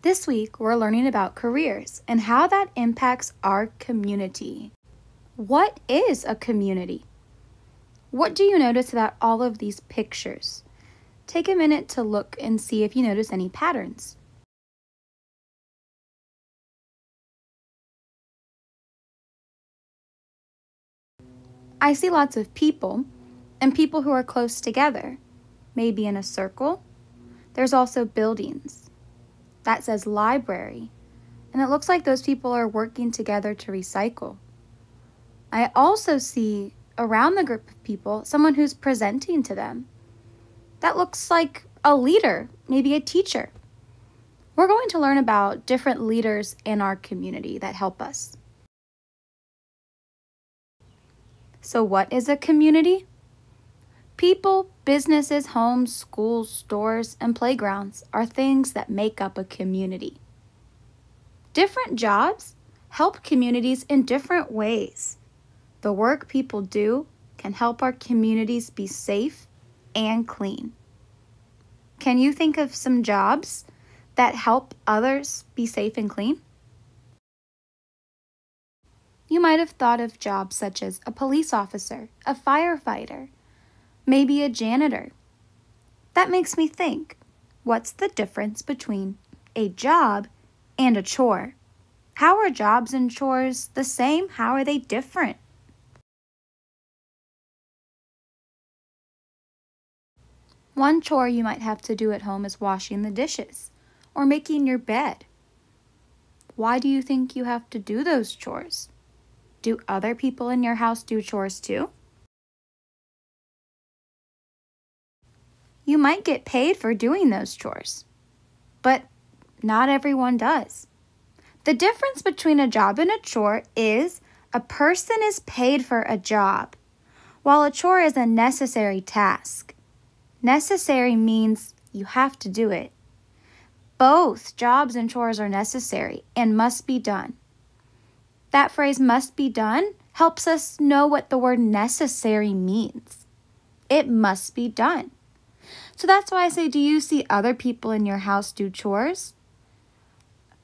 This week, we're learning about careers and how that impacts our community. What is a community? What do you notice about all of these pictures? Take a minute to look and see if you notice any patterns. I see lots of people and people who are close together, maybe in a circle. There's also buildings. That says library, and it looks like those people are working together to recycle. I also see around the group of people someone who's presenting to them. That looks like a leader, maybe a teacher. We're going to learn about different leaders in our community that help us. So what is a community? People, businesses, homes, schools, stores, and playgrounds are things that make up a community. Different jobs help communities in different ways. The work people do can help our communities be safe and clean. Can you think of some jobs that help others be safe and clean? You might have thought of jobs such as a police officer, a firefighter, maybe a janitor. That makes me think, what's the difference between a job and a chore? How are jobs and chores the same? How are they different? One chore you might have to do at home is washing the dishes or making your bed. Why do you think you have to do those chores? Do other people in your house do chores too? You might get paid for doing those chores, but not everyone does. The difference between a job and a chore is a person is paid for a job, while a chore is a necessary task. Necessary means you have to do it. Both jobs and chores are necessary and must be done. That phrase must be done helps us know what the word necessary means. It must be done. So that's why I say, do you see other people in your house do chores?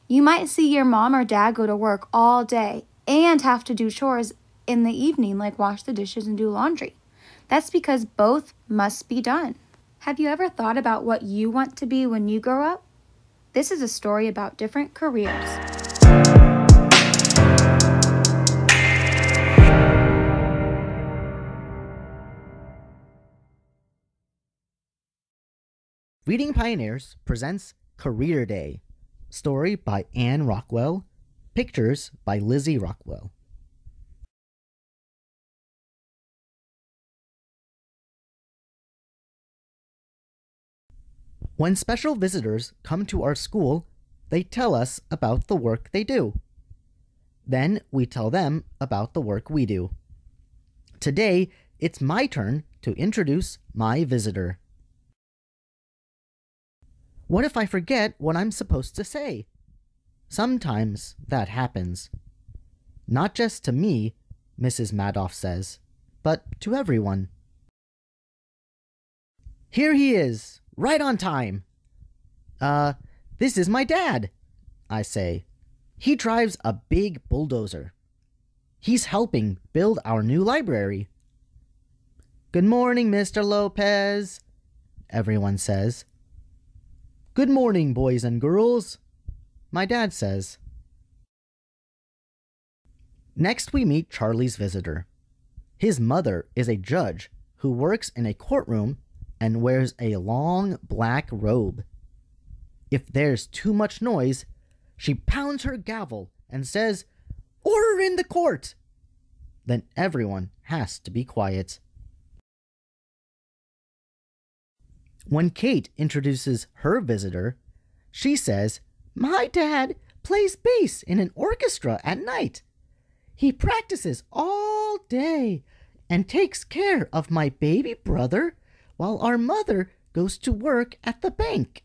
You might see your mom or dad go to work all day and have to do chores in the evening, like wash the dishes and do laundry. That's because both must be done. Have you ever thought about what you want to be when you grow up? This is a story about different careers. Reading Pioneers presents Career Day. Story by Anne Rockwell. Pictures by Lizzie Rockwell. When special visitors come to our school, they tell us about the work they do. Then we tell them about the work we do. Today, it's my turn to introduce my visitor. What if I forget what I'm supposed to say? Sometimes that happens. Not just to me, Mrs. Madoff says, but to everyone. Here he is, right on time. This is my dad, I say. He drives a big bulldozer. He's helping build our new library. Good morning, Mr. Lopez, everyone says. Good morning, boys and girls, my dad says. Next we meet Charlie's visitor. His mother is a judge who works in a courtroom and wears a long black robe. If there's too much noise, she pounds her gavel and says, "Order in the court!" Then everyone has to be quiet. When Kate introduces her visitor, she says, "My dad plays bass in an orchestra at night. He practices all day and takes care of my baby brother while our mother goes to work at the bank."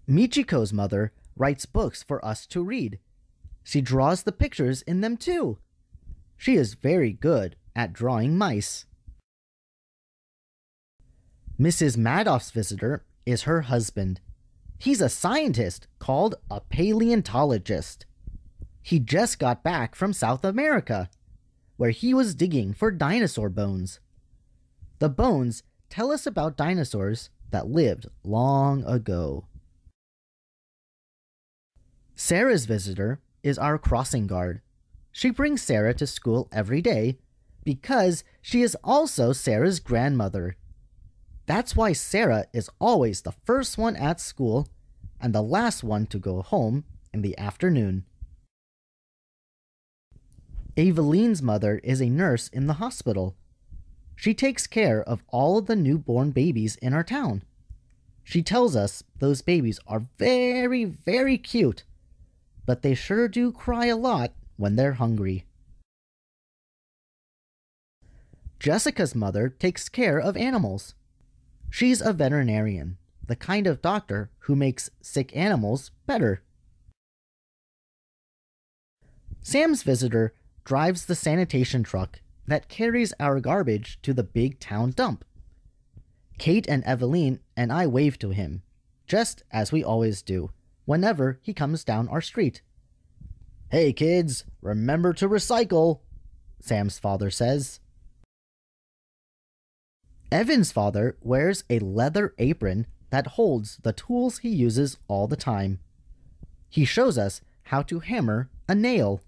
Michiko's mother writes books for us to read. She draws the pictures in them too. She is very good at drawing mice. Mrs. Madoff's visitor is her husband. He's a scientist called a paleontologist. He just got back from South America, where he was digging for dinosaur bones. The bones tell us about dinosaurs that lived long ago. Sarah's visitor is our crossing guard. She brings Sarah to school every day because she is also Sarah's grandmother. That's why Sarah is always the first one at school and the last one to go home in the afternoon. Eveline's mother is a nurse in the hospital. She takes care of all of the newborn babies in our town. She tells us those babies are very, very cute, but they sure do cry a lot when they're hungry. Jessica's mother takes care of animals. She's a veterinarian, the kind of doctor who makes sick animals better. Sam's visitor drives the sanitation truck that carries our garbage to the big town dump. Kate and Eveline and I wave to him, just as we always do whenever he comes down our street. "Hey kids, remember to recycle," Sam's father says. Evan's father wears a leather apron that holds the tools he uses all the time. He shows us how to hammer a nail.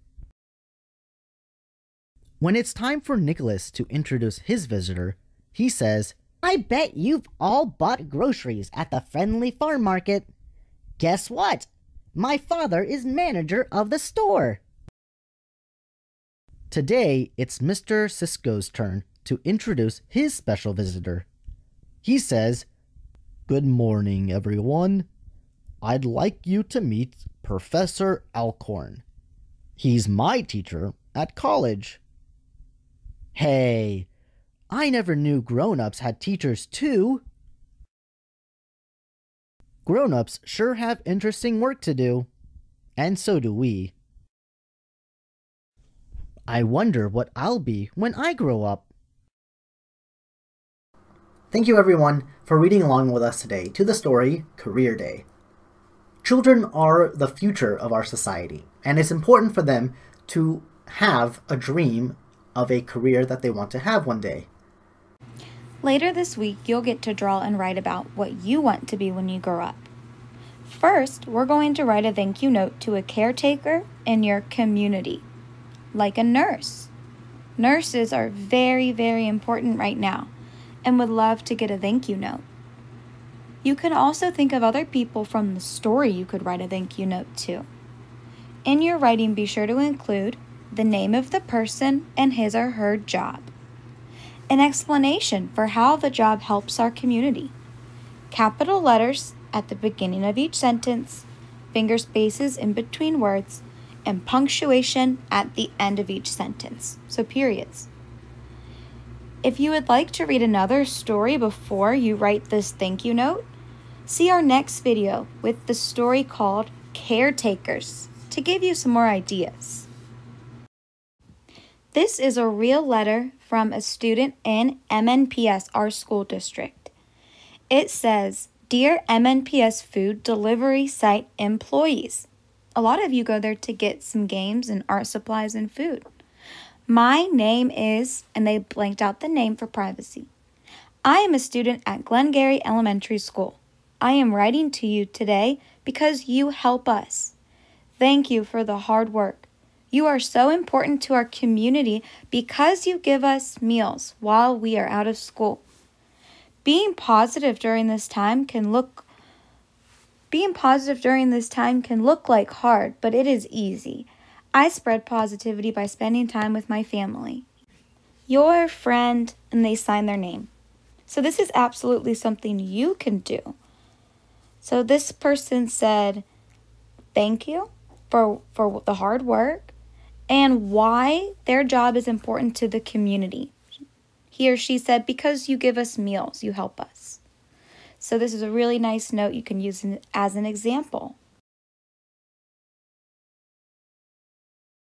When it's time for Nicholas to introduce his visitor, he says, "I bet you've all bought groceries at the friendly farm market. Guess what? My father is manager of the store." Today, it's Mr. Sisko's turn to introduce his special visitor. He says, "Good morning, everyone. I'd like you to meet Professor Alcorn. He's my teacher at college." Hey, I never knew grown-ups had teachers too. Grown-ups sure have interesting work to do, and so do we. I wonder what I'll be when I grow up. Thank you everyone for reading along with us today to the story Career Day. Children are the future of our society, and it's important for them to have a dream of a career that they want to have one day. Later this week, you'll get to draw and write about what you want to be when you grow up. First, we're going to write a thank you note to a caretaker in your community, like a nurse. Nurses are very, very important right now and would love to get a thank you note. You can also think of other people from the story you could write a thank you note to. In your writing, be sure to include the name of the person and his or her job, an explanation for how the job helps our community, capital letters at the beginning of each sentence, finger spaces in between words, and punctuation at the end of each sentence, so periods. If you would like to read another story before you write this thank you note, see our next video with the story called Caretakers to give you some more ideas. This is a real letter from a student in MNPS, our school district. It says, "Dear MNPS food delivery site employees." A lot of you go there to get some games and art supplies and food. "My name is," and they blanked out the name for privacy. "I am a student at Glengarry Elementary School. I am writing to you today because you help us. Thank you for the hard work. You are so important to our community because you give us meals while we are out of school. Being positive during this time can look like hard, but it is easy. I spread positivity by spending time with my family. Your friend," and they sign their name. So this is absolutely something you can do. So this person said, thank you for the hard work and why their job is important to the community. He or she said, "Because you give us meals, you help us." So this is a really nice note you can use as an example.